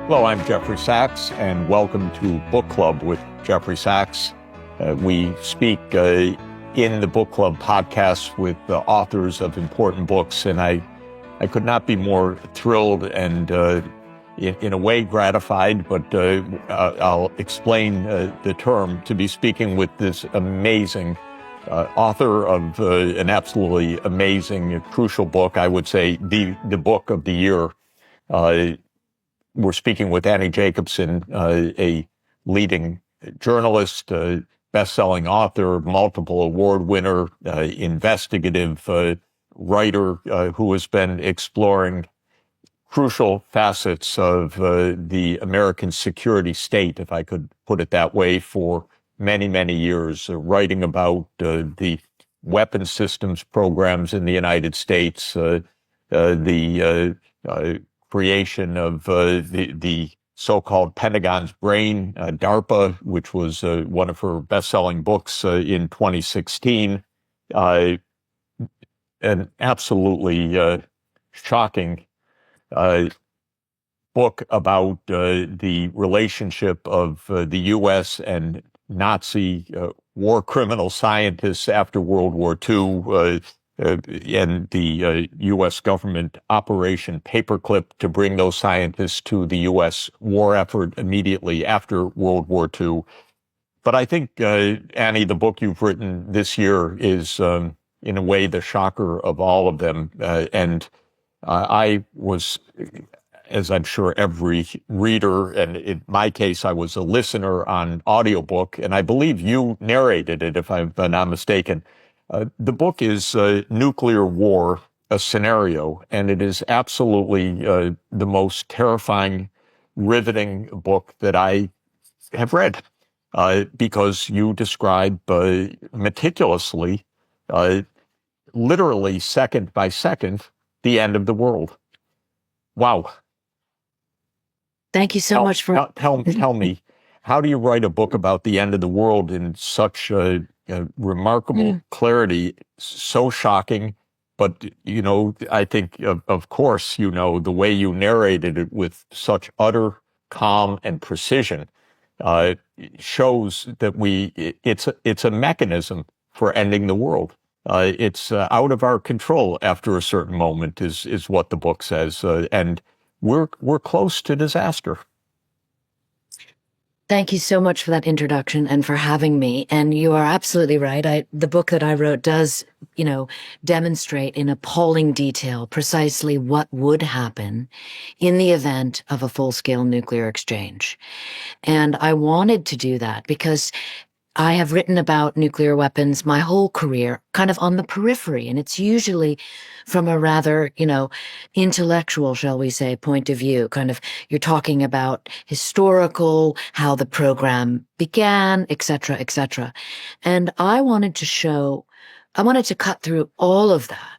Hello, I'm Jeffrey Sachs, and welcome to Book Club with Jeffrey Sachs. We speak in the Book Club podcast with the authors of important books, and I could not be more thrilled and in a way gratified, but I'll explain the term, to be speaking with this amazing author of an absolutely amazing, crucial book, I would say the book of the year. We're speaking with Annie Jacobsen, a leading journalist, best-selling author, multiple award winner, investigative writer who has been exploring crucial facets of the American security state, if I could put it that way, for many, many years, writing about the weapons systems programs in the United States, the creation of the so-called Pentagon's Brain, DARPA, which was one of her best-selling books in 2016. An absolutely shocking book about the relationship of the U.S. and Nazi war criminal scientists after World War II, and the U.S. government Operation Paperclip to bring those scientists to the U.S. war effort immediately after World War II. But I think, Annie, the book you've written this year is, in a way, the shocker of all of them. And I was, as I'm sure every reader, and in my case, I was a listener on audiobook, and I believe you narrated it, if I'm not mistaken. The book is Nuclear War, a Scenario, and it is absolutely the most terrifying, riveting book that I have read, because you describe meticulously, literally second by second, the end of the world. Wow. Thank you so much for... Tell me, how do you write a book about the end of the world in such remarkable clarity, so shocking, but, I think, of course, the way you narrated it with such utter calm and precision shows that it's a mechanism for ending the world. It's out of our control after a certain moment is what the book says, and we're close to disaster. Thank you so much for that introduction and for having me. And you are absolutely right. The book that I wrote does, demonstrate in appalling detail precisely what would happen in the event of a full-scale nuclear exchange. And I wanted to do that because I have written about nuclear weapons my whole career, kind of on the periphery, and it's usually from a rather, intellectual, shall we say, point of view. Kind of, you're talking about historical, how the program began, et cetera, et cetera. And I wanted to cut through all of that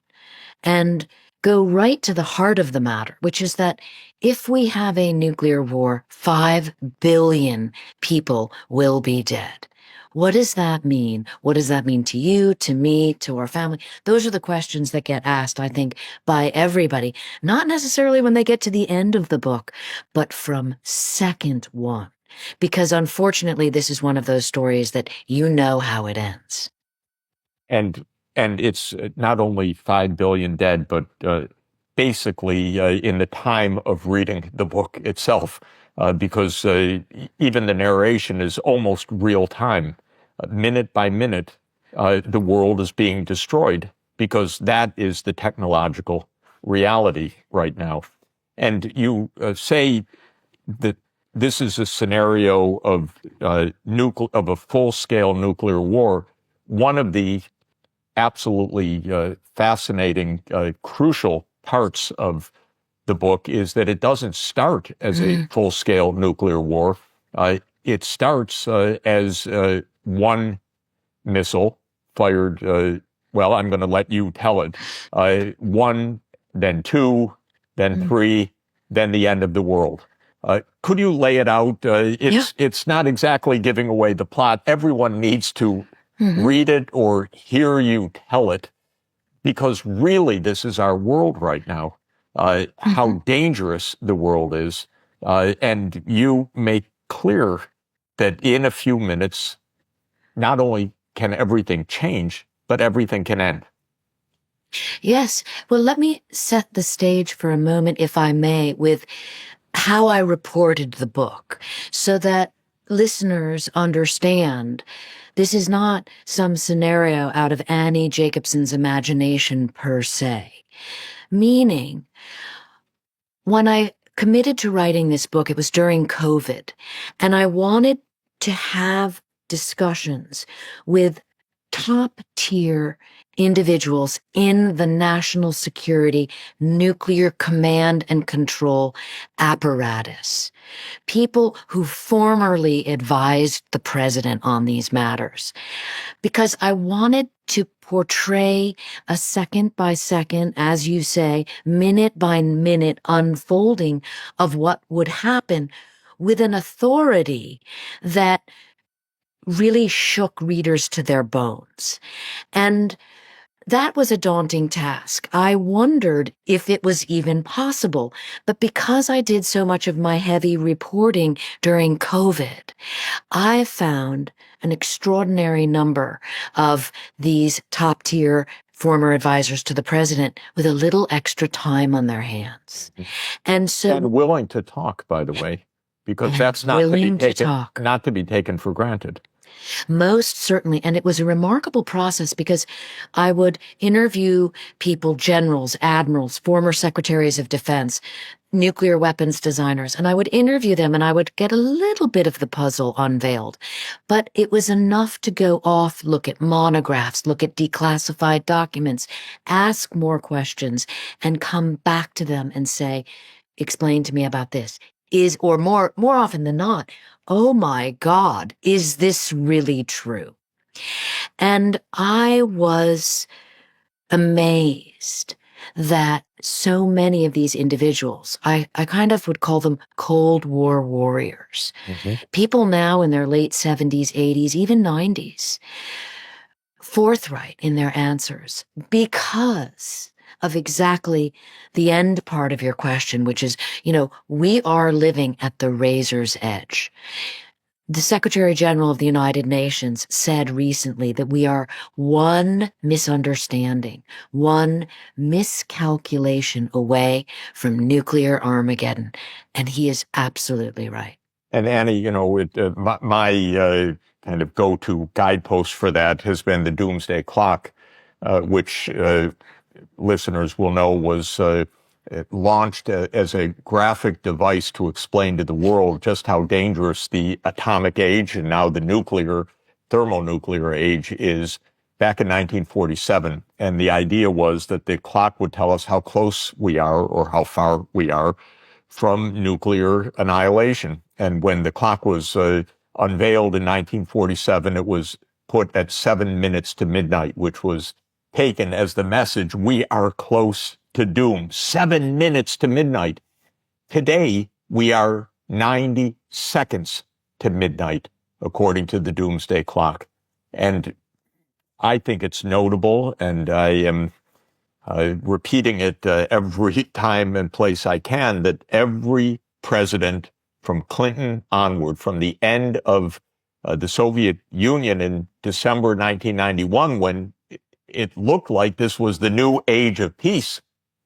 and go right to the heart of the matter, which is that if we have a nuclear war, 5 billion people will be dead. What does that mean? What does that mean to you, to me, to our family? Those are the questions that get asked, I think, by everybody, not necessarily when they get to the end of the book, but from second one. Because unfortunately, this is one of those stories that you know how it ends. And it's not only 5 billion dead, but basically in the time of reading the book itself, because even the narration is almost real time. Minute by minute, the world is being destroyed because that is the technological reality right now. And you say that this is a scenario of a full-scale nuclear war. One of the absolutely fascinating, crucial parts of the book is that it doesn't start as a full-scale nuclear war. It starts as one missile fired, well, I'm going to let you tell it, one, then two, then three, then the end of the world. Could you lay it out? It's not exactly giving away the plot. Everyone needs to read it or hear you tell it, because really this is our world right now. How dangerous the world is, And you make clear that in a few minutes, not only can everything change, but everything can end. Yes. Well, let me set the stage for a moment, if I may, with how I reported the book so that listeners understand this is not some scenario out of Annie Jacobsen's imagination per se. Meaning, when I committed to writing this book, it was during COVID, and I wanted to have discussions with top tier individuals in the national security nuclear command and control apparatus. People who formerly advised the president on these matters, because I wanted to portray a second by second, as you say, minute by minute unfolding of what would happen with an authority that really shook readers to their bones. And that was a daunting task. I wondered if it was even possible. But because I did so much of my heavy reporting during COVID, I found an extraordinary number of these top-tier former advisors to the president with a little extra time on their hands. And so, And willing to talk, by the way, because that's not to be taken for granted. Most certainly. And it was a remarkable process because I would interview people, generals, admirals, former secretaries of defense, nuclear weapons designers, and I would interview them and I would get a little bit of the puzzle unveiled. But it was enough to go off, look at monographs, look at declassified documents, ask more questions, and come back to them and say, explain to me about this. Or more often than not, oh my God, is this really true? And I was amazed that so many of these individuals, I kind of would call them Cold War warriors, people now in their late 70s, 80s, even 90s, forthright in their answers because of exactly the end part of your question, which is, we are living at the razor's edge. The Secretary General of the United Nations said recently that we are one misunderstanding, one miscalculation away from nuclear Armageddon. And he is absolutely right. And Annie, my kind of go-to guidepost for that has been the Doomsday Clock, which listeners will know was launched as a graphic device to explain to the world just how dangerous the atomic age and now the thermonuclear age is back in 1947. And the idea was that the clock would tell us how close we are or how far we are from nuclear annihilation. And when the clock was unveiled in 1947, it was put at 7 minutes to midnight, which was taken as the message, we are close to doom. 7 minutes to midnight. Today, we are 90 seconds to midnight, according to the Doomsday Clock. And I think it's notable, and I am repeating it every time and place I can, that every president from Clinton onward, from the end of the Soviet Union in December 1991, when it looked like this was the new age of peace.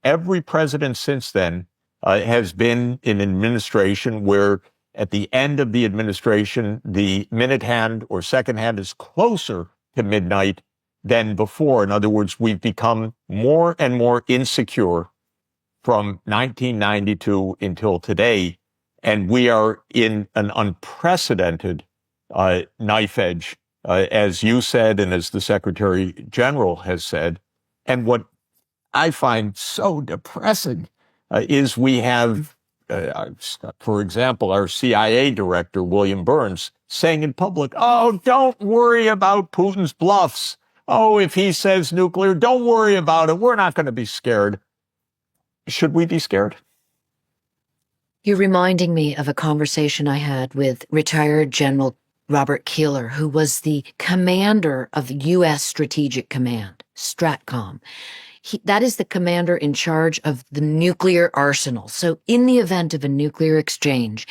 Every president since then has been in an administration where at the end of the administration, the minute hand or second hand is closer to midnight than before. In other words, we've become more and more insecure from 1992 until today. And we are in an unprecedented knife edge, as you said, and as the Secretary General has said. And what I find so depressing is we have, for example, our CIA director, William Burns, saying in public, oh, don't worry about Putin's bluffs. Oh, if he says nuclear, don't worry about it. We're not going to be scared. Should we be scared? You're reminding me of a conversation I had with retired General Robert Keeler, who was the commander of U.S. Strategic Command, STRATCOM. That is the commander in charge of the nuclear arsenal. So in the event of a nuclear exchange,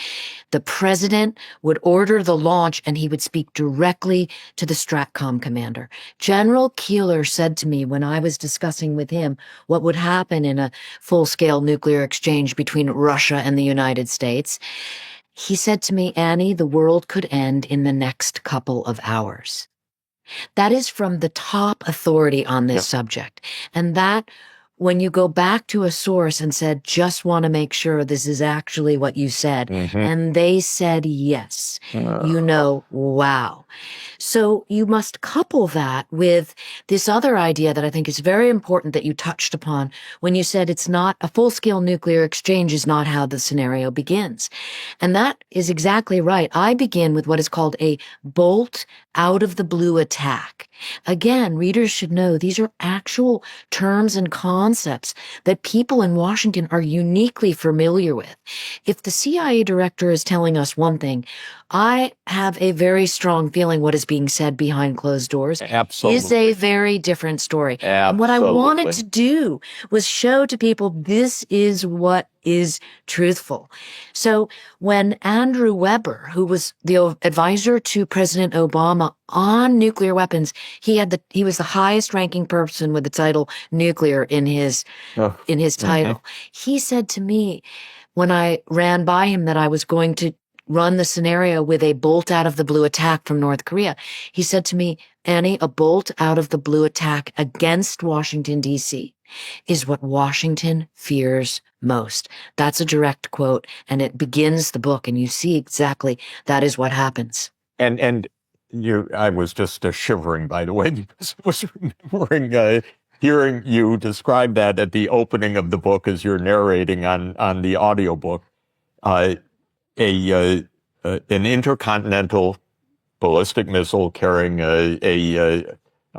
the president would order the launch and he would speak directly to the STRATCOM commander. General Keeler said to me when I was discussing with him what would happen in a full-scale nuclear exchange between Russia and the United States, he said to me, Annie, the world could end in the next couple of hours. That is from the top authority on this subject. And that, when you go back to a source and said, just want to make sure this is actually what you said, and they said yes, you know, wow. So you must couple that with this other idea that I think is very important that you touched upon when you said it's not a full-scale nuclear exchange is not how the scenario begins. And that is exactly right. I begin with what is called a bolt out of the blue attack. Again, readers should know these are actual terms and concepts that people in Washington are uniquely familiar with. If the CIA director is telling us one thing, I have a very strong feeling what is being said behind closed doors is a very different story. And what I wanted to do was show to people this is what is truthful. So when Andrew Weber, who was the advisor to President Obama on nuclear weapons, he was the highest ranking person with the title nuclear in his title. He said to me when I ran by him that I was going to run the scenario with a bolt out of the blue attack from North Korea. He said to me, Annie, a bolt out of the blue attack against Washington, D.C. is what Washington fears most. That's a direct quote, and it begins the book, and you see exactly that is what happens. And I was just shivering, by the way, because I was remembering hearing you describe that at the opening of the book as you're narrating on the audiobook. An intercontinental ballistic missile carrying a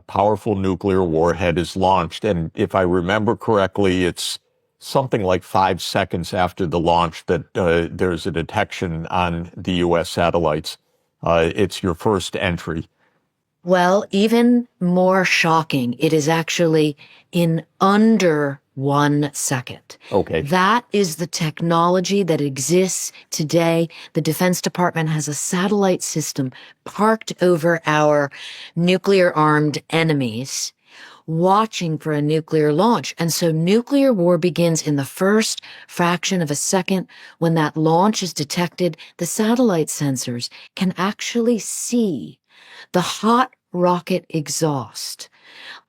powerful nuclear warhead is launched. And if I remember correctly, it's something like 5 seconds after the launch that there's a detection on the U.S. satellites. It's your first entry. Well, even more shocking, it is actually in under 1 second. Okay. That is the technology that exists today. The Defense Department has a satellite system parked over our nuclear-armed enemies, watching for a nuclear launch. And so nuclear war begins in the first fraction of a second. When that launch is detected, the satellite sensors can actually see the hot rocket exhaust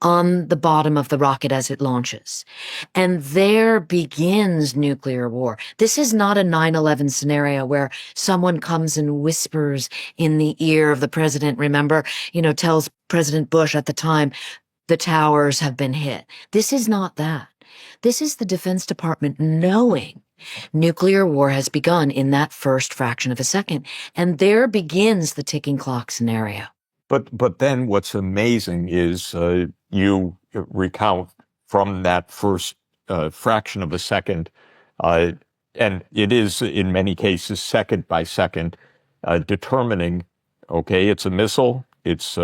on the bottom of the rocket as it launches. And there begins nuclear war. This is not a 9/11 scenario where someone comes and whispers in the ear of the president, remember, tells President Bush at the time, the towers have been hit. This is not that. This is the Defense Department knowing nuclear war has begun in that first fraction of a second. And there begins the ticking clock scenario. But then what's amazing is you recount from that first fraction of a second, and it is in many cases second by second, determining, okay, it's a missile, it's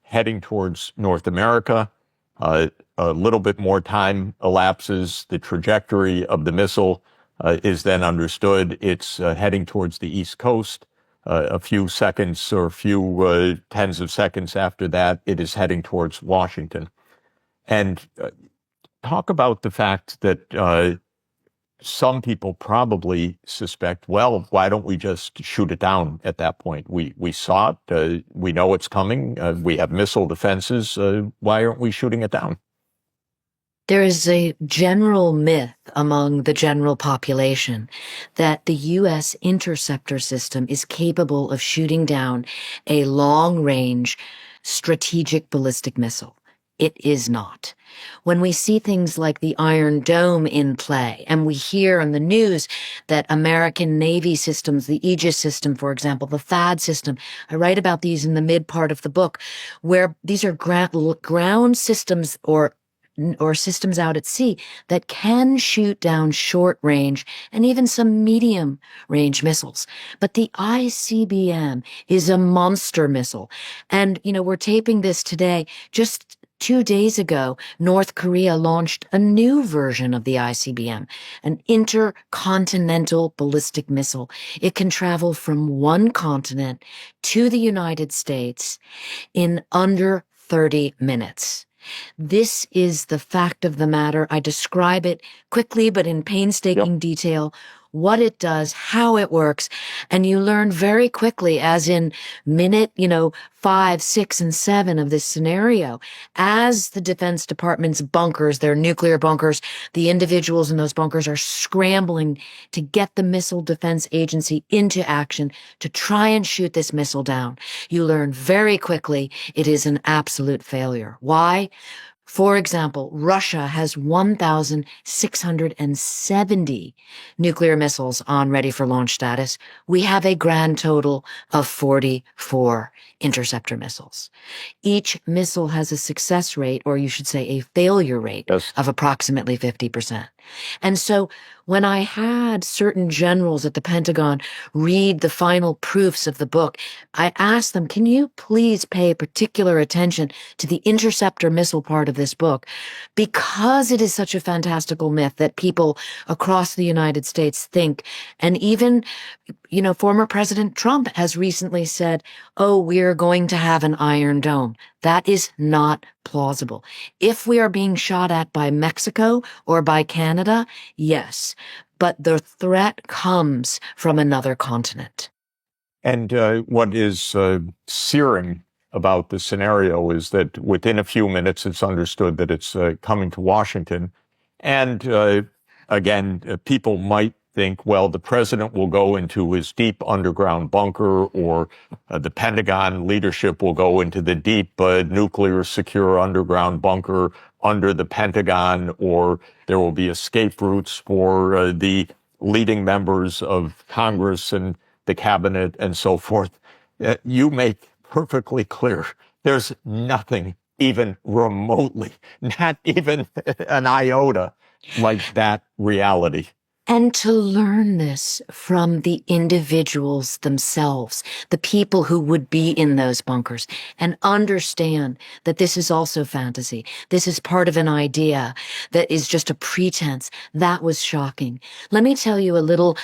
heading towards North America, a little bit more time elapses, the trajectory of the missile is then understood, it's heading towards the East Coast. A few seconds or a few tens of seconds after that, it is heading towards Washington. And talk about the fact that some people probably suspect, well, why don't we just shoot it down at that point? We saw it. We know it's coming. We have missile defenses. Why aren't we shooting it down? There is a general myth among the general population that the U.S. interceptor system is capable of shooting down a long-range strategic ballistic missile. It is not. When we see things like the Iron Dome in play, and we hear on the news that American Navy systems, the Aegis system, for example, the THAAD system, I write about these in the mid part of the book, where these are ground systems or systems out at sea that can shoot down short range and even some medium range missiles. But the ICBM is a monster missile. And, we're taping this today. Just 2 days ago, North Korea launched a new version of the ICBM, an intercontinental ballistic missile. It can travel from one continent to the United States in under 30 minutes. This is the fact of the matter. I describe it quickly, but in painstaking detail, what it does, how it works. And you learn very quickly, as in minute, 5, 6, and 7 of this scenario, as the Defense Department's bunkers, their nuclear bunkers, the individuals in those bunkers are scrambling to get the Missile Defense Agency into action to try and shoot this missile down. You learn very quickly it is an absolute failure. Why? For example, Russia has 1,670 nuclear missiles on ready for launch status. We have a grand total of 44 interceptor missiles. Each missile has a success rate, or you should say a failure rate, of approximately 50%. And so when I had certain generals at the Pentagon read the final proofs of the book, I asked them, can you please pay particular attention to the interceptor missile part of this book? Because it is such a fantastical myth that people across the United States think, and even, former President Trump has recently said, oh, we're going to have an Iron Dome. That is not plausible. If we are being shot at by Mexico or by Canada, yes, but the threat comes from another continent. And what is searing about the scenario is that within a few minutes, it's understood that it's coming to Washington. And again, people might think, well, the president will go into his deep underground bunker, or the Pentagon leadership will go into the deep nuclear secure underground bunker under the Pentagon, or there will be escape routes for the leading members of Congress and the cabinet and so forth. You make perfectly clear there's nothing even remotely, not even an iota, like that reality. And to learn this from the individuals themselves, the people who would be in those bunkers, and understand that this is also fantasy. This is part of an idea that is just a pretense. That was shocking. Let me tell you a little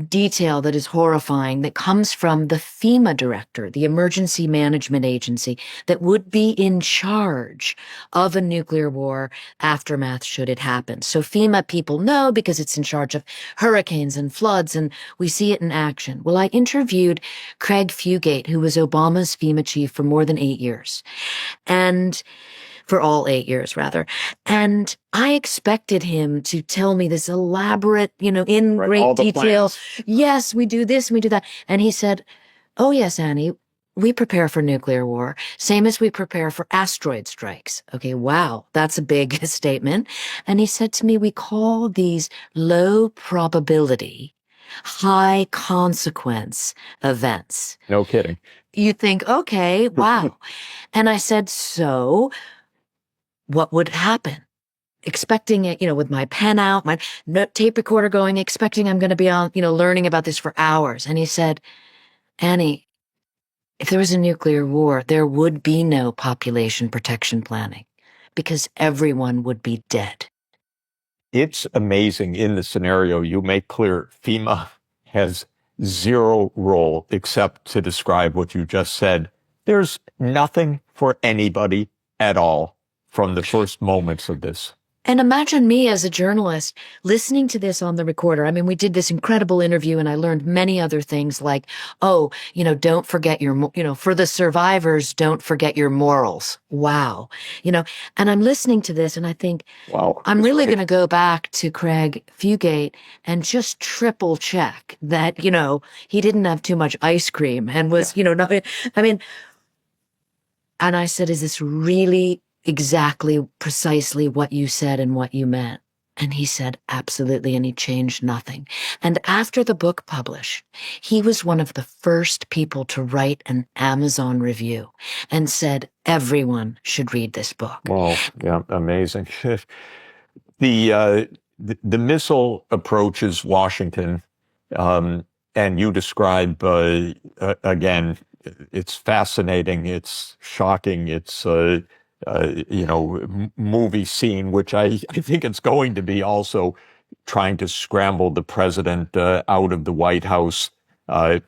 detail that is horrifying that comes from the FEMA director, the Emergency Management Agency, that would be in charge of a nuclear war aftermath should it happen. So FEMA people know because it's in charge of hurricanes and floods, and we see it in action. Well, I interviewed Craig Fugate, who was Obama's FEMA chief for more than 8 years. And for all 8 years, rather. And I expected him to tell me this elaborate, in great detail. Plans. Yes, we do this and we do that. And he said, oh, yes, Annie, we prepare for nuclear war, same as we prepare for asteroid strikes. Okay, wow, that's a big statement. And he said to me, we call these low probability, high consequence events. No kidding. You think, okay, wow. And I said, so what would happen? Expecting it, with my pen out, my tape recorder going, expecting I'm going to be on, learning about this for hours. And he said, Annie, if there was a nuclear war, there would be no population protection planning because everyone would be dead. It's amazing in the scenario you make clear FEMA has zero role except to describe what you just said. There's nothing for anybody at all from the first moments of this. And imagine me as a journalist listening to this on the recorder. I mean, we did this incredible interview and I learned many other things like, don't forget for the survivors, don't forget your morals. Wow. And I'm listening to this and I think, wow, I'm really going to go back to Craig Fugate and just triple check that, he didn't have too much ice cream and was, and I said, is this really exactly precisely what you said and what you meant? And he said, absolutely. And he changed nothing. And after the book published, he was one of the first people to write an Amazon review and said, everyone should read this book. Wow. Yeah. Amazing. The missile approaches Washington, and you describe, again, it's fascinating. It's shocking. It's, movie scene, which I think it's going to be also trying to scramble the president out of the White House. At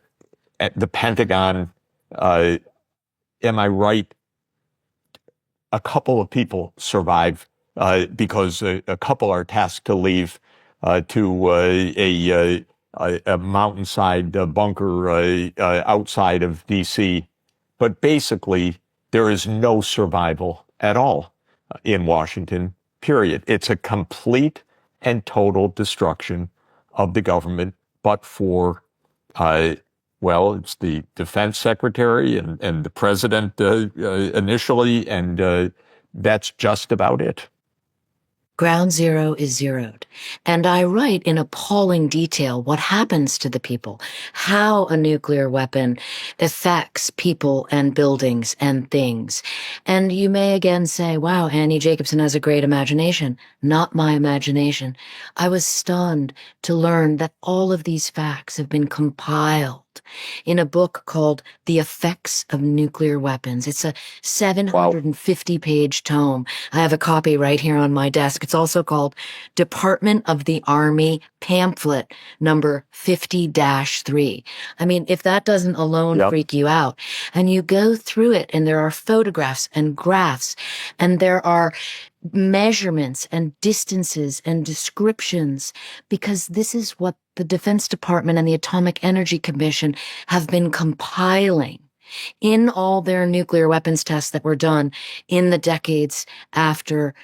the Pentagon, am I right? A couple of people survive because a couple are tasked to leave to a mountainside bunker outside of D.C. But basically, there is no survival at all in Washington, period. It's a complete and total destruction of the government, but for it's the defense secretary and the president initially, and that's just about it. Ground zero is zeroed. And I write in appalling detail what happens to the people, how a nuclear weapon affects people and buildings and things. And you may again say, wow, Annie Jacobsen has a great imagination. Not my imagination. I was stunned to learn that all of these facts have been compiled in a book called The Effects of Nuclear Weapons. It's a 750-page tome. I have a copy right here on my desk. It's also called Department of the Army Pamphlet number 50-3. I mean, if that doesn't alone freak you out, and you go through it, and there are photographs and graphs, and there are measurements and distances and descriptions, because this is what the Defense Department and the Atomic Energy Commission have been compiling in all their nuclear weapons tests that were done in the decades after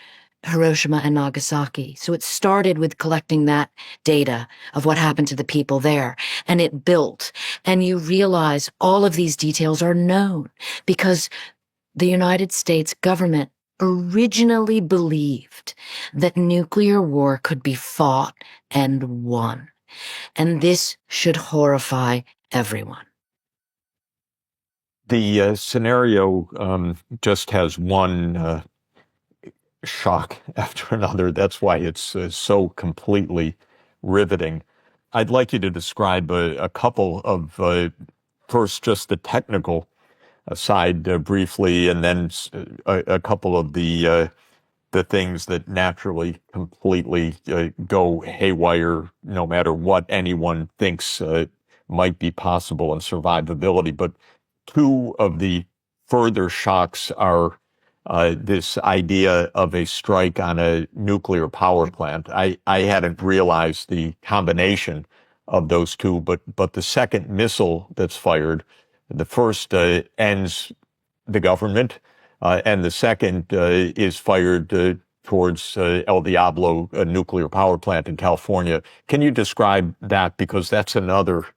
Hiroshima and Nagasaki. So it started with collecting that data of what happened to the people there, and it built. And you realize all of these details are known because the United States government originally believed that nuclear war could be fought and won. And this should horrify everyone. The scenario just has one shock after another. That's why it's so completely riveting. I'd like you to describe a couple of, first, just the technical side briefly, and then a couple of the things that naturally completely go haywire no matter what anyone thinks might be possible in survivability. But two of the further shocks are this idea of a strike on a nuclear power plant. I hadn't realized the combination of those two, but the second missile that's fired, the first ends the government, and the second is fired towards El Diablo, a nuclear power plant in California. Can you describe that? Because that's another,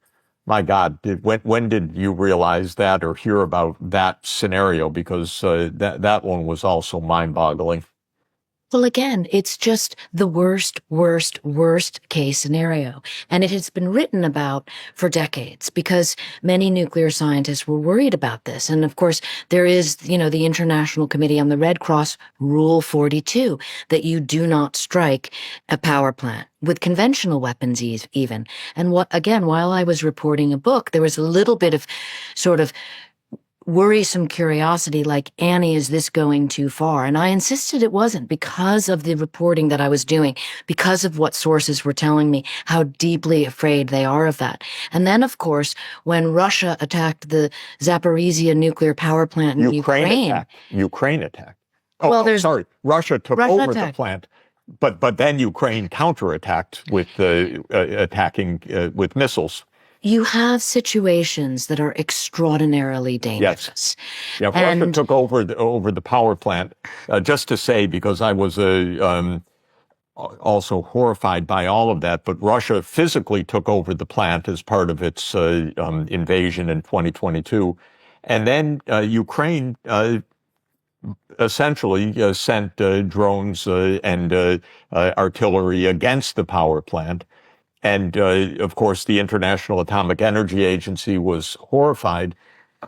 my God, when did you realize that or hear about that scenario? Because that one was also mind-boggling. Well, again, it's just the worst case scenario. And it has been written about for decades because many nuclear scientists were worried about this. And of course, there is, the International Committee on the Red Cross Rule 42, that you do not strike a power plant with conventional weapons even. And while I was reporting a book, there was a little bit of sort of worrisome curiosity, like, Annie, is this going too far? And I insisted it wasn't, because of the reporting that I was doing, because of what sources were telling me, how deeply afraid they are of that. And then, of course, when Russia attacked the Zaporizhia nuclear power plant in Ukraine attacked. Russia took over attacked the plant. But then Ukraine counterattacked with attacking with missiles. You have situations that are extraordinarily dangerous. Yes. Yeah, Russia took over the power plant. Just to say, because I was also horrified by all of that, but Russia physically took over the plant as part of its invasion in 2022. And then Ukraine essentially sent drones and artillery against the power plant. And, of course, the International Atomic Energy Agency was horrified.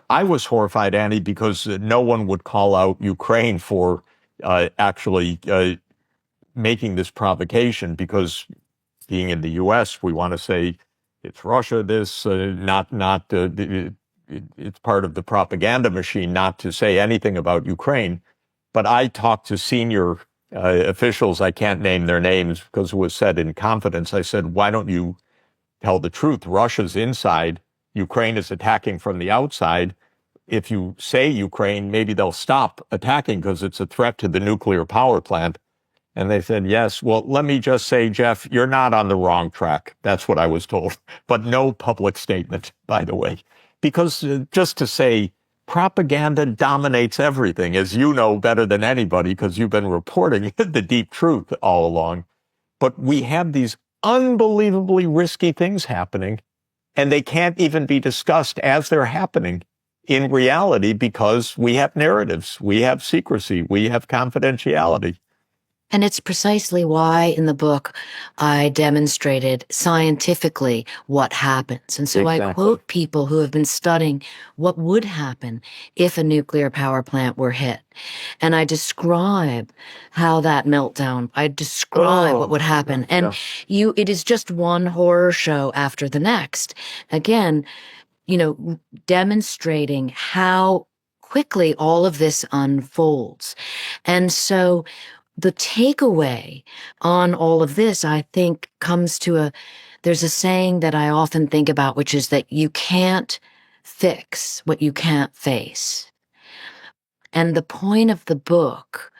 I was horrified, Annie, because no one would call out Ukraine for actually making this provocation, because being in the U.S., we want to say it's Russia, this, it's part of the propaganda machine not to say anything about Ukraine. But I talked to senior officials. I can't name their names because it was said in confidence. I said, why don't you tell the truth? Russia's inside. Ukraine is attacking from the outside. If you say Ukraine, maybe they'll stop attacking because it's a threat to the nuclear power plant. And they said, yes. Well, let me just say, Jeff, you're not on the wrong track. That's what I was told. But no public statement, by the way. Because just to say, propaganda dominates everything, as you know better than anybody, because you've been reporting the deep truth all along. But we have these unbelievably risky things happening, and they can't even be discussed as they're happening in reality because we have narratives, we have secrecy, we have confidentiality. And it's precisely why in the book I demonstrated scientifically what happens. And so Exactly. I quote people who have been studying what would happen if a nuclear power plant were hit. And I describe how that meltdown, I describe what would happen. And it is just one horror show after the next. Again, demonstrating how quickly all of this unfolds. And so the takeaway on all of this, I think, comes to there's a saying that I often think about, which is that you can't fix what you can't face. And the point of the book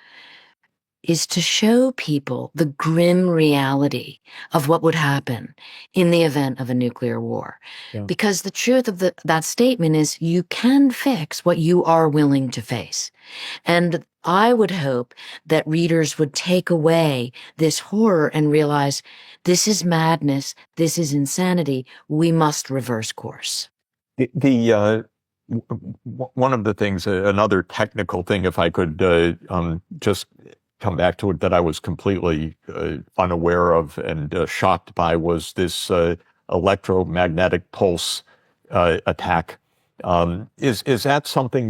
is to show people the grim reality of what would happen in the event of a nuclear war. Yeah. Because the truth of that statement is you can fix what you are willing to face. And I would hope that readers would take away this horror and realize this is madness, this is insanity, we must reverse course. One of the things, another technical thing, if I could just come back to it, that I was completely unaware of and shocked by was this electromagnetic pulse attack. Is that something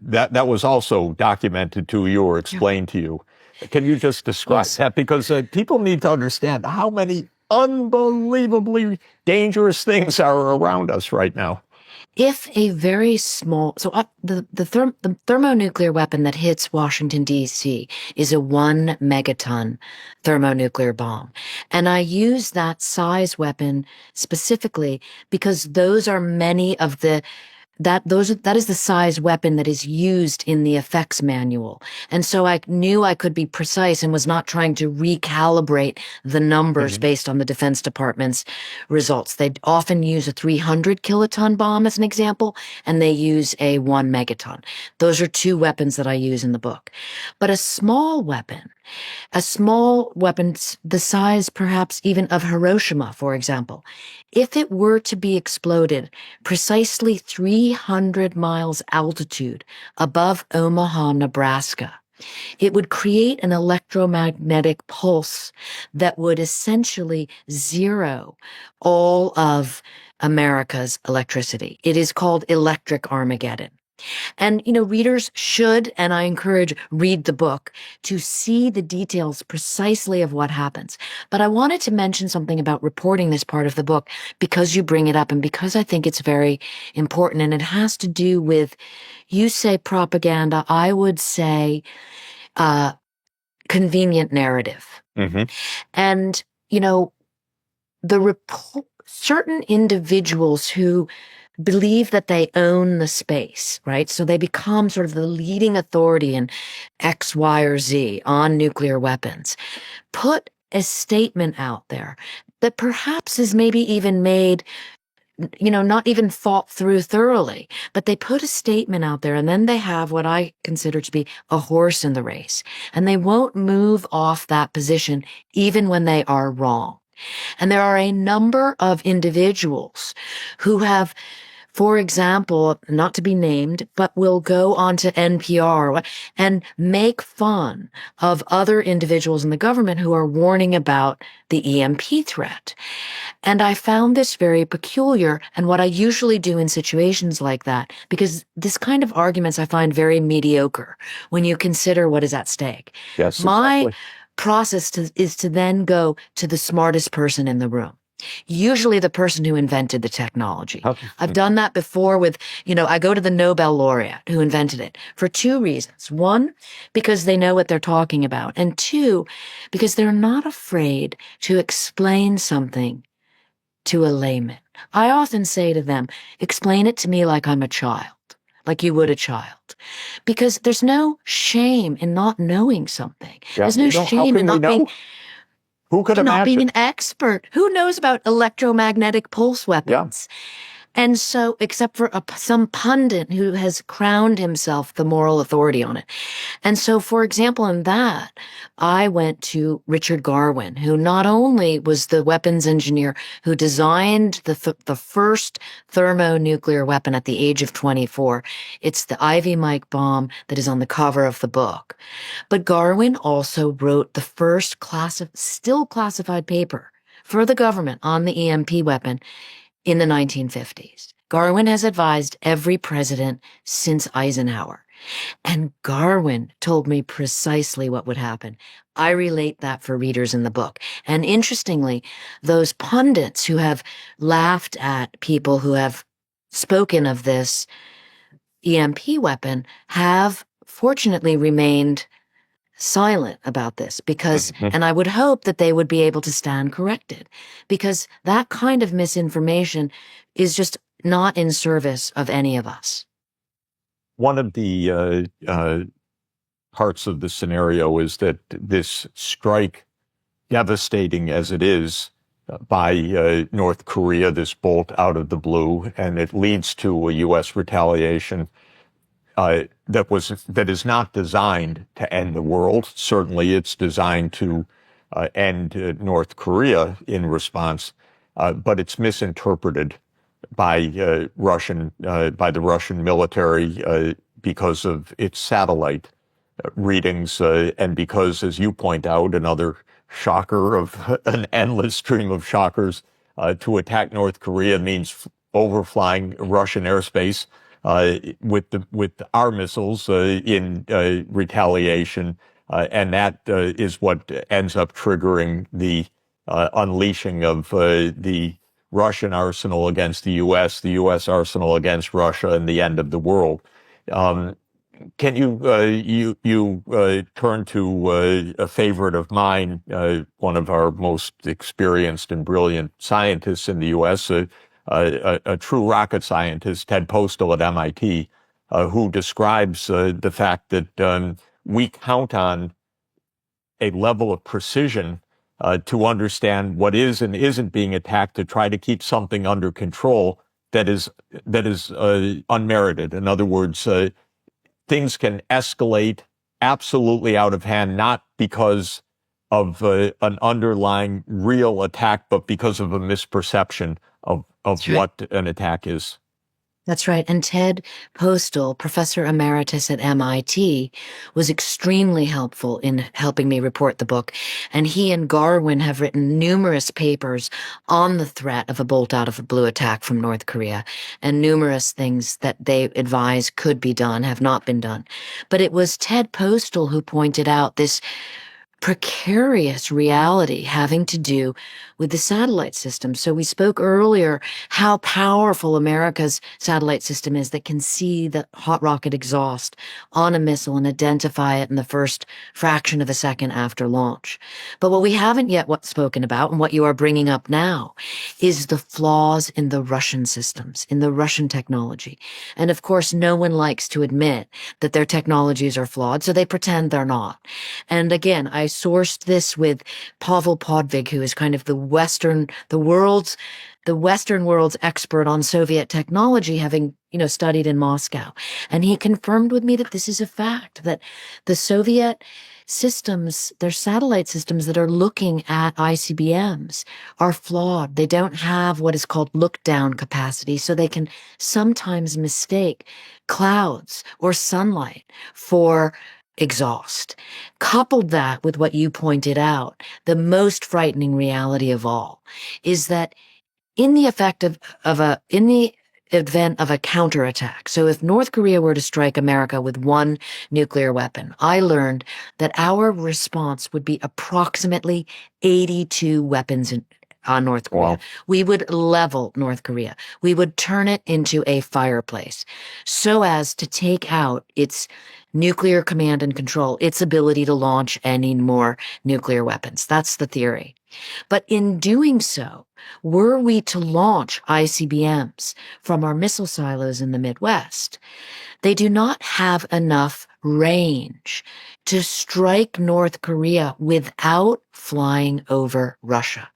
that was also documented to you or explained to you? Can you just describe that? Because people need to understand how many unbelievably dangerous things are around us right now. If a very small, the thermonuclear weapon that hits Washington, D.C. is a 1 megaton thermonuclear bomb. And I use that size weapon specifically because those are many of that is the size weapon that is used in the effects manual. And so I knew I could be precise and was not trying to recalibrate the numbers based on the Defense Department's results. They often use a 300 kiloton bomb as an example, and they use a 1 megaton. Those are two weapons that I use in the book. But a small weapon the size perhaps even of Hiroshima, for example, if it were to be exploded precisely 300 miles altitude above Omaha, Nebraska, it would create an electromagnetic pulse that would essentially zero all of America's electricity. It is called electric Armageddon. And, readers should, and I encourage, read the book to see the details precisely of what happens. But I wanted to mention something about reporting this part of the book because you bring it up and because I think it's very important. And it has to do with, you say propaganda, I would say convenient narrative. Mm-hmm. And, certain individuals who believe that they own the space, right? So they become sort of the leading authority in X, Y, or Z on nuclear weapons. Put a statement out there that perhaps is maybe even made, not even thought through thoroughly, but they put a statement out there and then they have what I consider to be a horse in the race. And they won't move off that position even when they are wrong. And there are a number of individuals who have, for example, not to be named, but will go onto NPR and make fun of other individuals in the government who are warning about the EMP threat. And I found this very peculiar, and what I usually do in situations like that, because this kind of arguments I find very mediocre when you consider what is at stake. Yes, My exactly. process is to then go to the smartest person in the room. Usually the person who invented the technology. How- I've done that before with, I go to the Nobel laureate who invented it for two reasons. One, because they know what they're talking about. And two, because they're not afraid to explain something to a layman. I often say to them, explain it to me like I'm a child, like you would a child. Because there's no shame in not knowing something. Yeah. There's no How shame in can we not being know? Who could not being imagine? an expert. Who knows about electromagnetic pulse weapons? And so, except for some pundit who has crowned himself the moral authority on it. And so, for example, in that, I went to Richard Garwin, who not only was the weapons engineer who designed the first thermonuclear weapon at the age of 24. It's the Ivy Mike bomb that is on the cover of the book. But Garwin also wrote the first still classified paper for the government on the EMP weapon in the 1950s. Garwin has advised every president since Eisenhower. And Garwin told me precisely what would happen. I relate that for readers in the book. And interestingly, those pundits who have laughed at people who have spoken of this EMP weapon have fortunately remained silent about this because, and I would hope that they would be able to stand corrected because that kind of misinformation is just not in service of any of us. One of the parts of the scenario is that this strike, devastating as it is, by North Korea, this bolt out of the blue, and it leads to a U.S. retaliation that is not designed to end the world. Certainly, it's designed to end North Korea in response, but it's misinterpreted by the Russian military because of its satellite readings, and because, as you point out, another shocker of an endless stream of shockers, to attack North Korea means overflying Russian airspace with our missiles in retaliation, and that is what ends up triggering the unleashing of the Russian arsenal against the U.S. arsenal against Russia, and the end of the world. Can you turn to a favorite of mine, one of our most experienced and brilliant scientists in the U.S., a true rocket scientist, Ted Postal at MIT, who describes the fact that we count on a level of precision to understand what is and isn't being attacked, to try to keep something under control that is unmerited. In other words, things can escalate absolutely out of hand, not because of an underlying real attack, but because of a misperception of what an attack is. That's right. And Ted Postal, professor emeritus at MIT, was extremely helpful in helping me report the book. And he and Garwin have written numerous papers on the threat of a bolt out of the blue attack from North Korea, and numerous things that they advise could be done have not been done. But it was Ted Postal who pointed out this precarious reality having to do with the satellite system. So we spoke earlier how powerful America's satellite system is, that can see the hot rocket exhaust on a missile and identify it in the first fraction of a second after launch. But what we haven't yet spoken about, and what you are bringing up now, is the flaws in the Russian systems, in the Russian technology. And of course, no one likes to admit that their technologies are flawed, so they pretend they're not. And again, I sourced this with Pavel Podvig, who is kind of the Western world's expert on Soviet technology, having, studied in Moscow. And he confirmed with me that this is a fact, that the Soviet systems, their satellite systems that are looking at ICBMs, are flawed. They don't have what is called look-down capacity, so they can sometimes mistake clouds or sunlight for exhaust. Coupled that with what you pointed out, the most frightening reality of all is that in the event of a counterattack, so if North Korea were to strike America with one nuclear weapon, I learned that our response would be approximately 82 weapons on North Korea. Wow. We would level North Korea. We would turn it into a fireplace so as to take out its nuclear command and control, its ability to launch any more nuclear weapons. That's the theory. But in doing so, were we to launch ICBMs from our missile silos in the Midwest, they do not have enough range to strike North Korea without flying over Russia.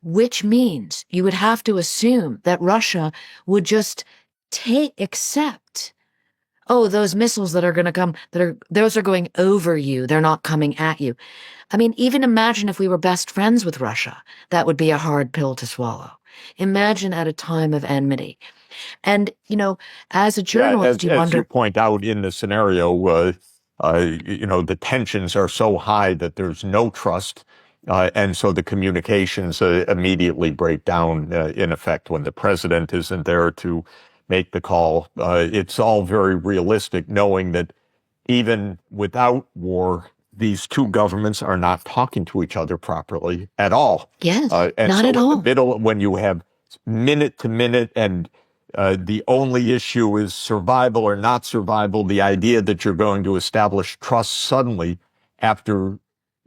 Which means you would have to assume that Russia would just accept, oh, those missiles that are going to come, those are going over you. They're not coming at you. I mean, even imagine if we were best friends with Russia. That would be a hard pill to swallow. Imagine at a time of enmity. And, as a journalist, you wonder. As you point out in the scenario, the tensions are so high that there's no trust. And so the communications immediately break down, in effect, when the president isn't there to make the call. It's all very realistic, knowing that even without war, these two governments are not talking to each other properly at all. Yes, and not so at in all. the middle, when you have minute to minute and the only issue is survival or not survival, the idea that you're going to establish trust suddenly after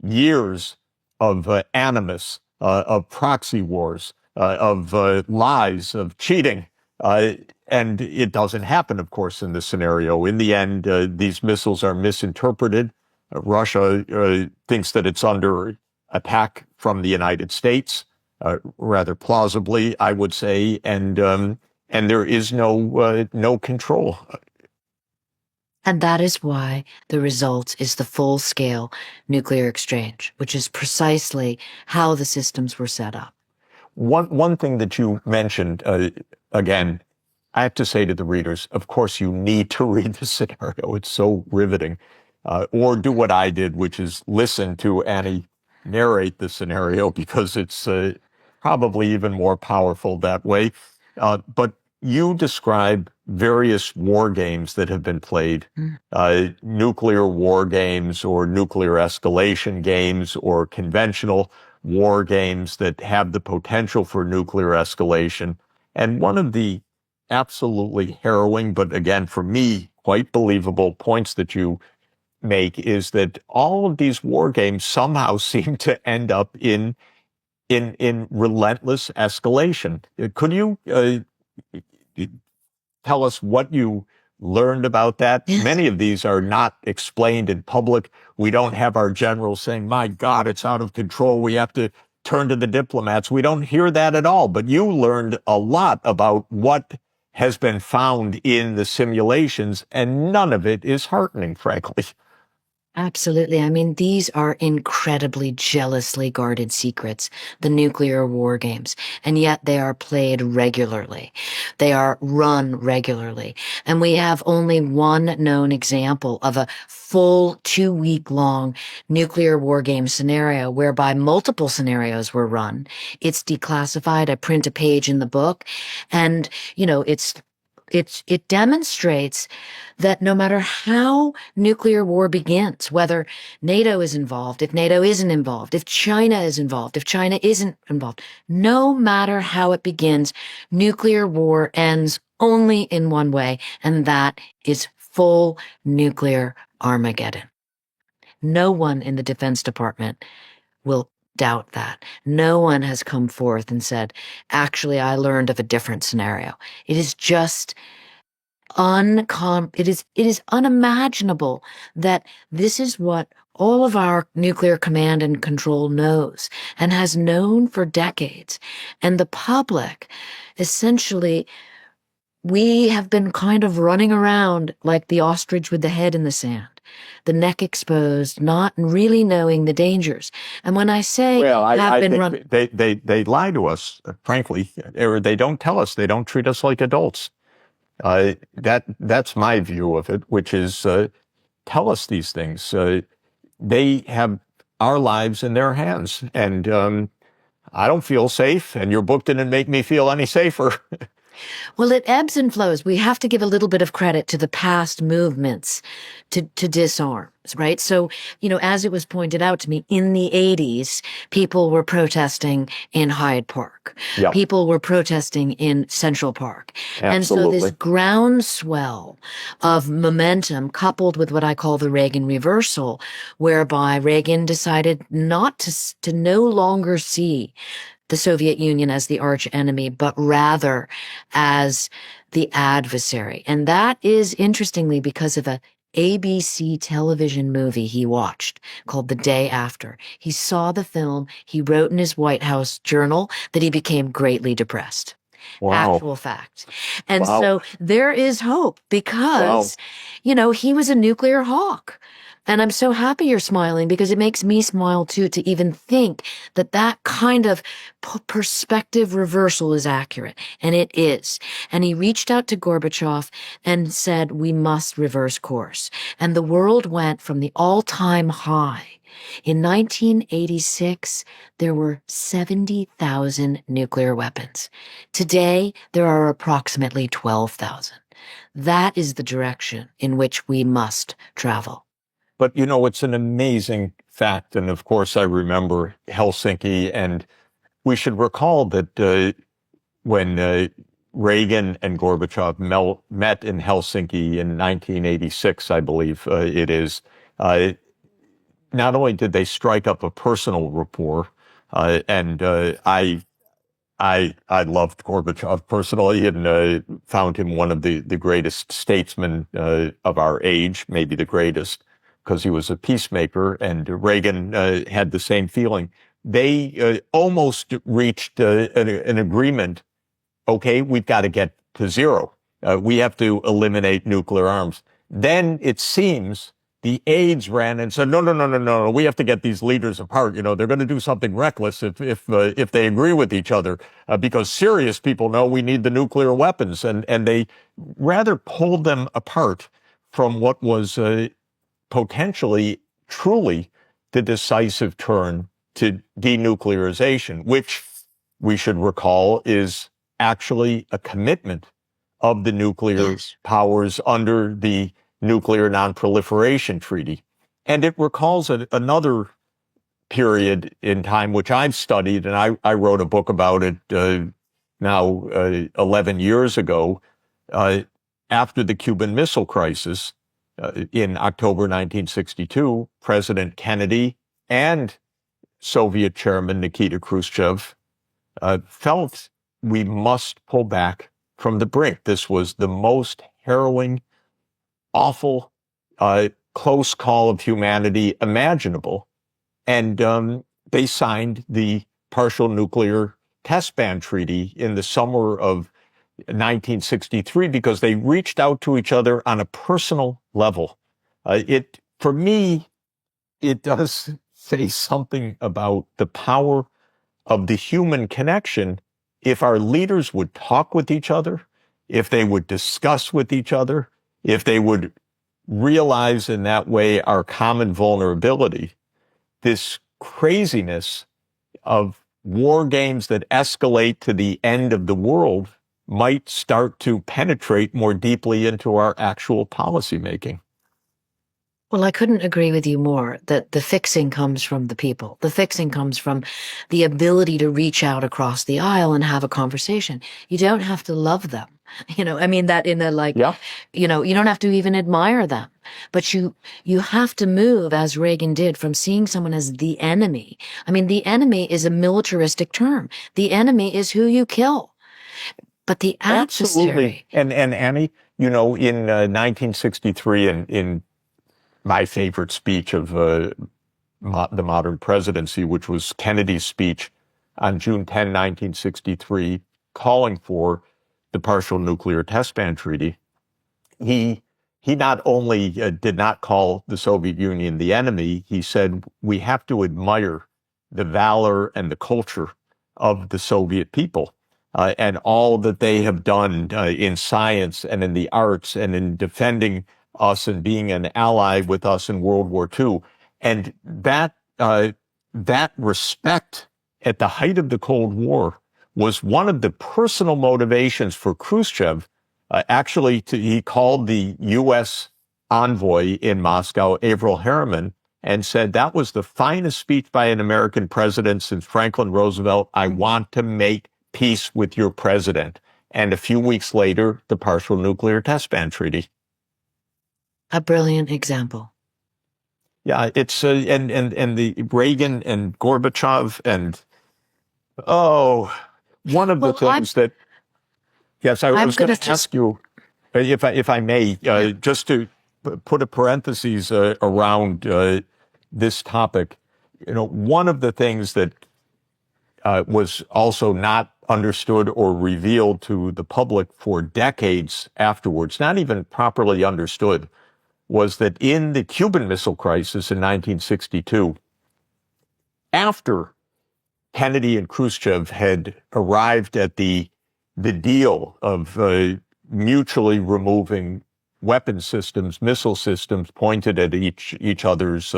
years of animus, of proxy wars, of lies, of cheating. And it doesn't happen, of course, in this scenario. In the end, these missiles are misinterpreted. Russia thinks that it's under attack from the United States, rather plausibly, I would say, and there is no control. And that is why the result is the full-scale nuclear exchange, which is precisely how the systems were set up. One thing that you mentioned, again, I have to say to the readers, of course, you need to read the scenario. It's so riveting. Or do what I did, which is listen to Annie narrate the scenario, because it's probably even more powerful that way. But you describe various war games that have been played, nuclear war games or nuclear escalation games or conventional war games that have the potential for nuclear escalation. And one of the absolutely harrowing, but again, for me, quite believable points that you make is that all of these war games somehow seem to end up in relentless escalation. Could you tell us what you learned about that? Yes. Many of these are not explained in public. We don't have our generals saying, my God, it's out of control. We have to turn to the diplomats. We don't hear that at all. But you learned a lot about what has been found in the simulations, and none of it is heartening, frankly. Absolutely. I mean, these are incredibly jealously guarded secrets, the nuclear war games, and yet they are played regularly. They are run regularly. And we have only one known example of a full 2-week-long nuclear war game scenario whereby multiple scenarios were run. It's declassified. I print a page in the book, and, it demonstrates that no matter how nuclear war begins, whether NATO is involved, if NATO isn't involved, if China is involved, if China isn't involved, no matter how it begins, nuclear war ends only in one way, and that is full nuclear Armageddon. No one in the Defense Department will doubt that. No one has come forth and said, actually, I learned of a different scenario. It is just it is unimaginable that this is what all of our nuclear command and control knows and has known for decades. And the public, essentially, we have been kind of running around like the ostrich with the head in the sand, the neck exposed, not really knowing the dangers. And when I say I think they lie to us, frankly, or they don't tell us. They don't treat us like adults. That's my view of it, which is tell us these things. They have our lives in their hands, and I don't feel safe, and your book didn't make me feel any safer. Well, it ebbs and flows. We have to give a little bit of credit to the past movements to disarm, right? So, as it was pointed out to me, in the 80s, people were protesting in Hyde Park. Yep. People were protesting in Central Park. And so this Absolutely. groundswell of momentum coupled with what I call the Reagan reversal, whereby Reagan decided not to no longer see the Soviet Union as the arch enemy, but rather as the adversary. And that is interestingly because of a ABC television movie he watched called The Day After. He saw the film. He wrote in his White House journal that he became greatly depressed. Wow. Actual fact. And Wow. so there is hope because, he was a nuclear hawk. And I'm so happy you're smiling because it makes me smile too, to even think that that kind of perspective reversal is accurate. And it is. And he reached out to Gorbachev and said, we must reverse course. And the world went from the all-time high. In 1986, there were 70,000 nuclear weapons. Today, there are approximately 12,000. That is the direction in which we must travel. But, it's an amazing fact. And of course, I remember Helsinki, and we should recall that when Reagan and Gorbachev met in Helsinki in 1986, I believe it is, not only did they strike up a personal rapport, and I loved Gorbachev personally and found him one of the greatest statesmen of our age, maybe the greatest, because he was a peacemaker, and Reagan had the same feeling. They almost reached an agreement. Okay, we've got to get to zero. We have to eliminate nuclear arms. Then it seems the aides ran and said, no, we have to get these leaders apart. They're going to do something reckless if they agree with each other, because serious people know we need the nuclear weapons. And they rather pulled them apart from what was potentially, truly the decisive turn to denuclearization, which we should recall is actually a commitment of the nuclear powers under the Nuclear Non-Proliferation Treaty. And it recalls another period in time, which I've studied, and I wrote a book about it now 11 years ago, after the Cuban Missile Crisis in October 1962. President Kennedy and Soviet Chairman Nikita Khrushchev felt we must pull back from the brink. This was the most harrowing, awful, close call of humanity imaginable. And they signed the Partial Nuclear Test Ban Treaty in the summer of 1963 because they reached out to each other on a personal level. For me, it does say something about the power of the human connection if our leaders would talk with each other, if they would discuss with each other, if they would realize in that way our common vulnerability. This craziness of war games that escalate to the end of the world might start to penetrate more deeply into our actual policymaking. Well, I couldn't agree with you more that the fixing comes from the people. The fixing comes from the ability to reach out across the aisle and have a conversation. You don't have to love them. I mean that in a you don't have to even admire them, but you have to move, as Reagan did, from seeing someone as the enemy. I mean, the enemy is a militaristic term. The enemy is who you kill. But the adversary. Absolutely. And Annie, in 1963, in my favorite speech of the modern presidency, which was Kennedy's speech on June 10, 1963, calling for the Partial Nuclear Test Ban Treaty, he not only did not call the Soviet Union the enemy, he said, we have to admire the valor and the culture of the Soviet people. And all that they have done in science and in the arts and in defending us and being an ally with us in World War II. And that respect at the height of the Cold War was one of the personal motivations for Khrushchev. He called the U.S. envoy in Moscow, Averell Harriman, and said, that was the finest speech by an American president since Franklin Roosevelt. I want to make peace with your president. And a few weeks later, the partial nuclear test ban treaty. A brilliant example. Yeah, it's and the Reagan and Gorbachev and one of the things that yes, I was going to ask you if I may just to put a parenthesis around this topic. You know, one of the things that was also not understood or revealed to the public for decades afterwards, not even properly understood, was that in the Cuban Missile Crisis in 1962, after Kennedy and Khrushchev had arrived at the deal of mutually removing weapon systems, missile systems pointed at each other's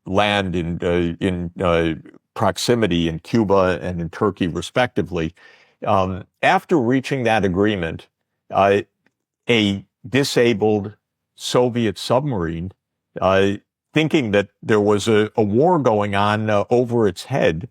land in proximity in Cuba and in Turkey, respectively. After reaching that agreement, a disabled Soviet submarine, thinking that there was a war going on over its head,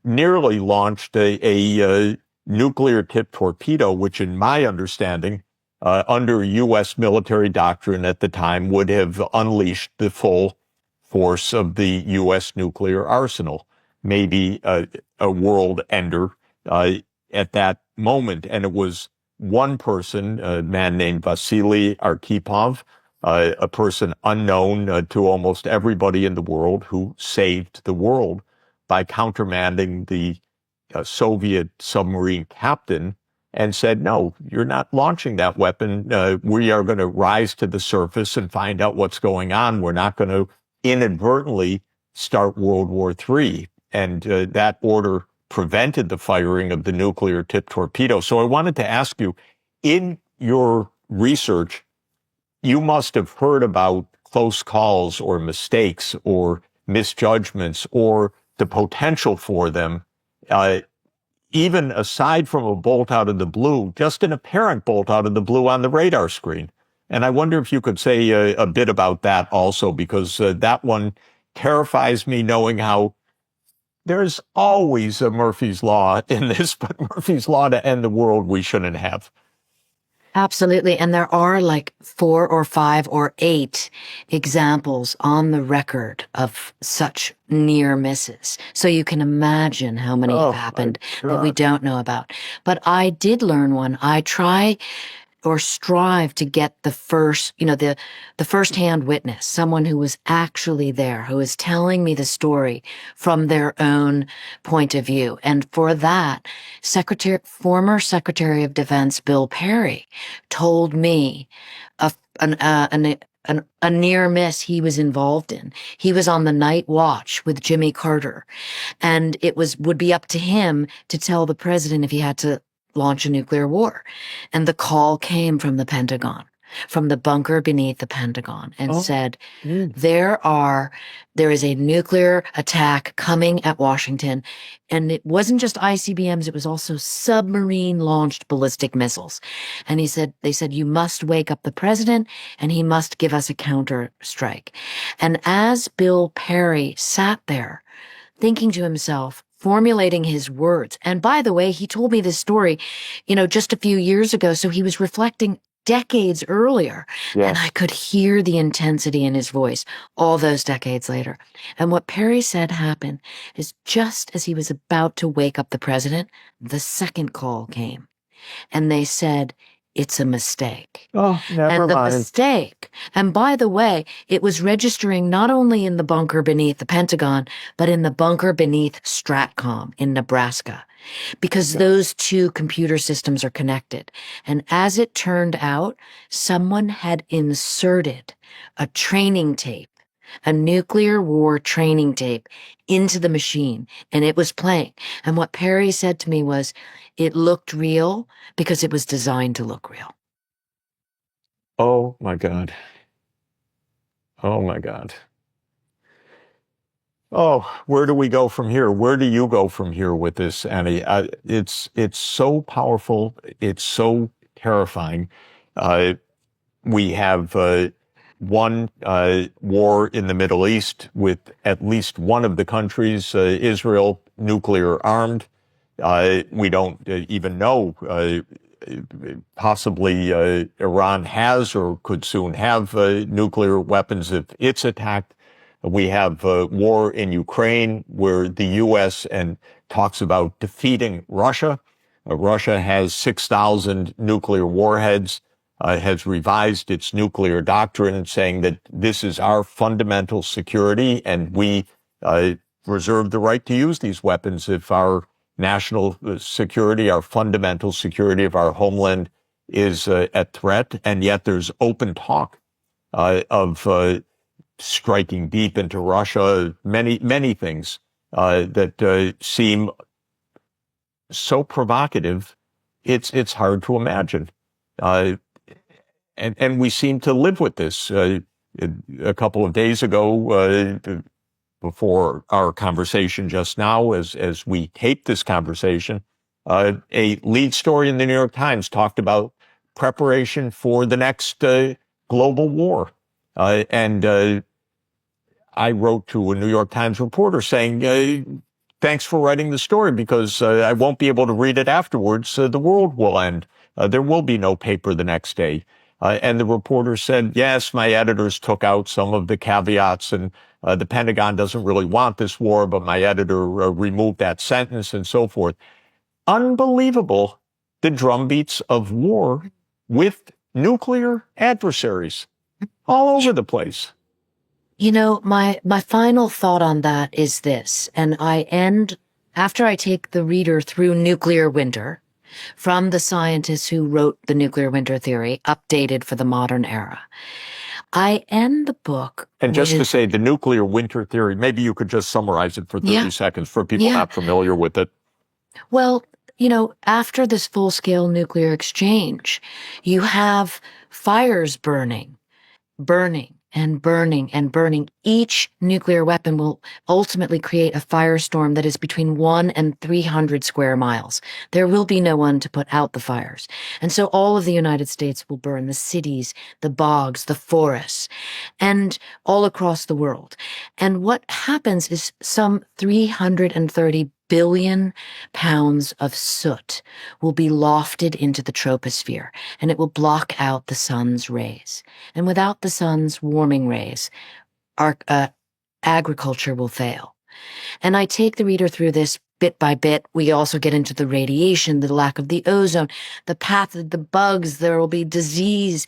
nearly launched a nuclear-tipped torpedo, which in my understanding, under U.S. military doctrine at the time, would have unleashed the full force of the U.S. nuclear arsenal, maybe a world ender at that moment. And it was one person, a man named Vasily Arkhipov, a person unknown to almost everybody in the world, who saved the world by countermanding the Soviet submarine captain and said, no, you're not launching that weapon. We are going to rise to the surface and find out what's going on. We're not going to inadvertently start World War III. And that order prevented the firing of the nuclear-tipped torpedo. So I wanted to ask you, in your research, you must have heard about close calls or mistakes or misjudgments or the potential for them, even aside from a bolt out of the blue, just an apparent bolt out of the blue on the radar screen. And I wonder if you could say a bit about that also, because that one terrifies me, knowing how there's always a Murphy's Law in this, but Murphy's Law to end the world we shouldn't have. Absolutely. And there are like 4 or 5 or 8 examples on the record of such near misses. So you can imagine how many have happened that we don't know about. But I did learn one. I try or strive to get the first, the first-hand witness, someone who was actually there, who is telling me the story from their own point of view. And for that, former Secretary of Defense Bill Perry told me a near miss he was involved in. He was on the night watch with Jimmy Carter, and would be up to him to tell the president if he had to launch a nuclear war. And the call came from the Pentagon, from the bunker beneath the Pentagon, and said, there is a nuclear attack coming at Washington. And it wasn't just ICBMs, it was also submarine launched ballistic missiles. And they said, you must wake up the president and he must give us a counter strike. And as Bill Perry sat there thinking to himself, formulating his words. And by the way, he told me this story, just a few years ago. So he was reflecting decades earlier. Yeah. And I could hear the intensity in his voice all those decades later. And what Perry said happened is, just as he was about to wake up the president, the second call came. And they said, it's a mistake. Oh, never mind. And the mistake, and by the way, it was registering not only in the bunker beneath the Pentagon, but in the bunker beneath Stratcom in Nebraska, because those two computer systems are connected. And as it turned out, someone had inserted a training tape, a nuclear war training tape, into the machine, and it was playing. And what Perry said to me was, it looked real because it was designed to look real. Oh my God. Oh my God. Oh, where do we go from here? Where do you go from here with this, Annie? It's so powerful. It's so terrifying. Uh, we have one war in the Middle East with at least one of the countries, Israel, nuclear armed. We don't even know. Possibly Iran has or could soon have nuclear weapons if it's attacked. We have war in Ukraine where the U.S. and talks about defeating Russia. Russia has 6,000 nuclear warheads, has revised its nuclear doctrine saying that this is our fundamental security and we reserve the right to use these weapons if our national security, our fundamental security of our homeland is at threat. And yet there's open talk of striking deep into Russia, many things that seem so provocative. It's hard to imagine. And we seem to live with this. A couple of days ago, before our conversation just now, as we tape this conversation, a lead story in the New York Times talked about preparation for the next global war. And I wrote to a New York Times reporter saying, thanks for writing the story because I won't be able to read it afterwards. The world will end. There will be no paper the next day. And the reporter said, yes, my editors took out some of the caveats and the Pentagon doesn't really want this war, but my editor removed that sentence and so forth. Unbelievable, the drumbeats of war with nuclear adversaries all over the place. You know, my final thought on that is this, and I end after I take the reader through nuclear winter from the scientists who wrote the nuclear winter theory, updated for the modern era. I end the book. And just to say, the nuclear winter theory, maybe you could just summarize it for 30 seconds for people not familiar with it. Well, you know, after this full-scale nuclear exchange, you have fires burning and burning and burning. Each nuclear weapon will ultimately create a firestorm that is between 1 and 300 square miles. There will be no one to put out the fires. And so all of the United States will burn, the cities, the bogs, the forests, and all across the world. And what happens is some 330 billion pounds of soot will be lofted into the troposphere, and it will block out the sun's rays. And without the sun's warming rays, our agriculture will fail. And I take the reader through this bit by bit. We also get into the radiation, the lack of the ozone, the path of the bugs. There will be disease.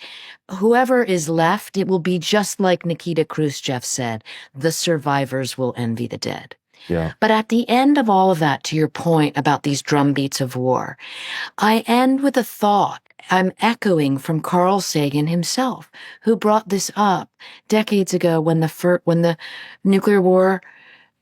Whoever is left, it will be just like Nikita Khrushchev said, the survivors will envy the dead. Yeah. But at the end of all of that, to your point about these drumbeats of war, I end with a thought I'm echoing from Carl Sagan himself, who brought this up decades ago when the nuclear war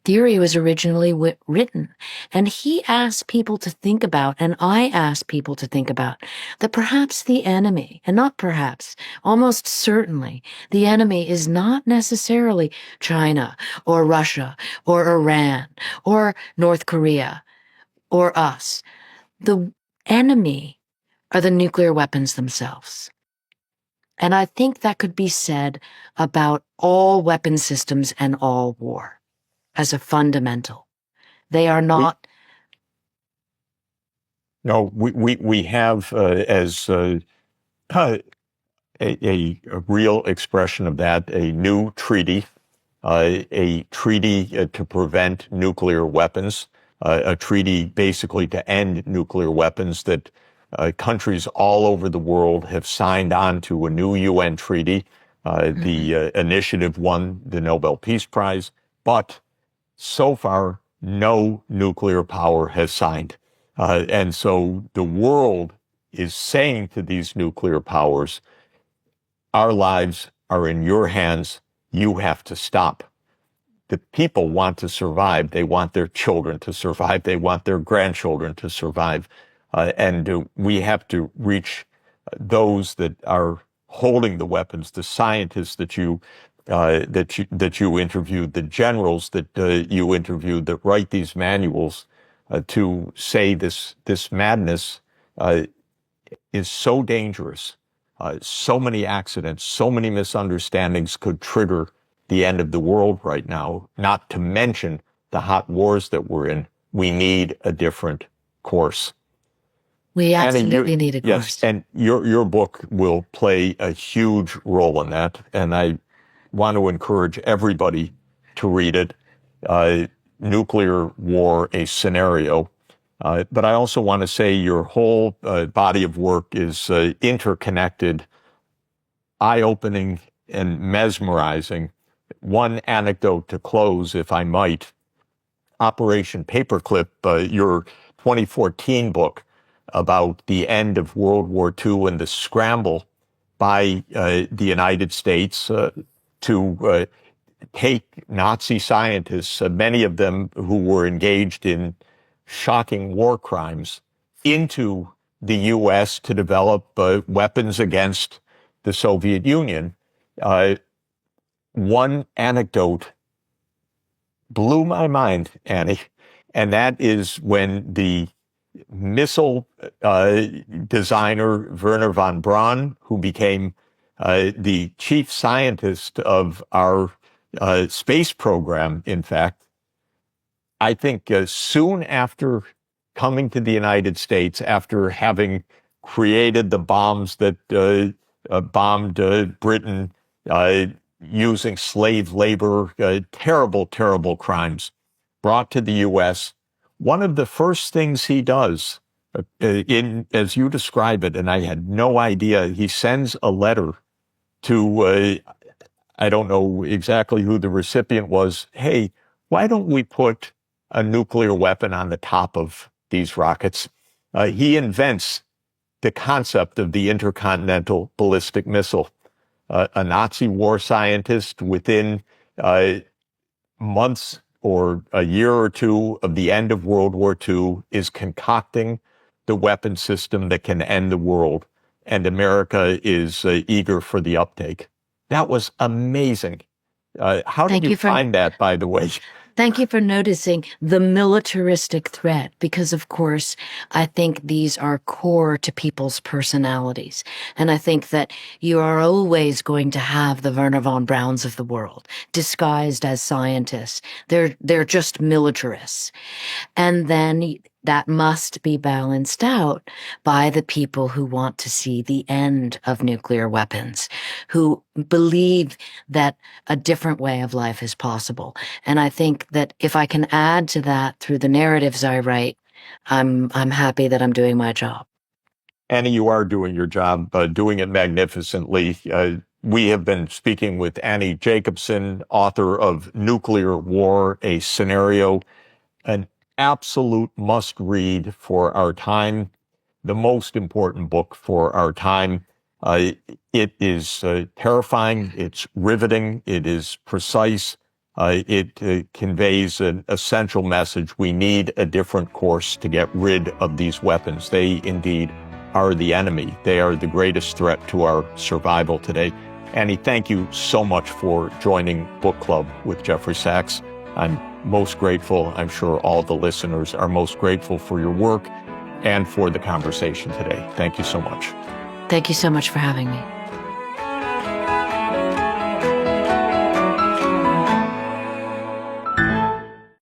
theory was originally written. And he asked people to think about, and I asked people to think about, that perhaps the enemy, and not perhaps, almost certainly, the enemy is not necessarily China or Russia or Iran or North Korea or us. The enemy are the nuclear weapons themselves. And I think that could be said about all weapon systems and all war. As a fundamental. They are not. We have as a real expression of that, a new treaty, a treaty to prevent nuclear weapons, a treaty basically to end nuclear weapons that countries all over the world have signed on to a new UN treaty. The initiative won the Nobel Peace Prize, but so far, no nuclear power has signed. And so the world is saying to these nuclear powers, our lives are in your hands. You have to stop. The people want to survive. They want their children to survive. They want their grandchildren to survive. And we have to reach those that are holding the weapons, the scientists that you that you interviewed, the generals that you interviewed that write these manuals to say this madness is so dangerous. So many accidents, so many misunderstandings could trigger the end of the world right now, not to mention the hot wars that we're in. We need a different course. We absolutely need a course. Yes, and your book will play a huge role in that, and I want to encourage everybody to read it. Nuclear War, a Scenario. But I also want to say your whole body of work is interconnected, eye-opening, and mesmerizing. One anecdote to close, if I might. Operation Paperclip, your 2014 book about the end of World War II and the scramble by the United States to take Nazi scientists, many of them who were engaged in shocking war crimes, into the U.S. to develop weapons against the Soviet Union. One anecdote blew my mind, Annie, and that is when the missile designer Wernher von Braun, who became the chief scientist of our space program, in fact, I think soon after coming to the United States, after having created the bombs that bombed Britain using slave labor, terrible, terrible crimes brought to the U.S., one of the first things he does, as you describe it, and I had no idea, he sends a letter to, I don't know exactly who the recipient was, hey, why don't we put a nuclear weapon on the top of these rockets? He invents the concept of the intercontinental ballistic missile. A Nazi war scientist, within months or a year or two of the end of World War II, is concocting the weapon system that can end the world. And America is eager for the uptake. That was amazing. How did you find that, by the way? Thank you for noticing the militaristic threat, because, of course, I think these are core to people's personalities. And I think that you are always going to have the Wernher von Brauns of the world, disguised as scientists. They're just militarists. And then that must be balanced out by the people who want to see the end of nuclear weapons, who believe that a different way of life is possible. And I think that if I can add to that through the narratives I write, I'm happy that I'm doing my job. Annie, you are doing your job, doing it magnificently. We have been speaking with Annie Jacobsen, author of Nuclear War, a Scenario, an absolute must-read for our time, the most important book for our time. It is terrifying, it's riveting, it is precise, it conveys an essential message. We need a different course to get rid of these weapons. They indeed are the enemy. They are the greatest threat to our survival today. Annie, thank you so much for joining Book Club with Jeffrey Sachs. I'm most grateful. I'm sure all the listeners are most grateful for your work and for the conversation today. Thank you so much. Thank you so much for having me.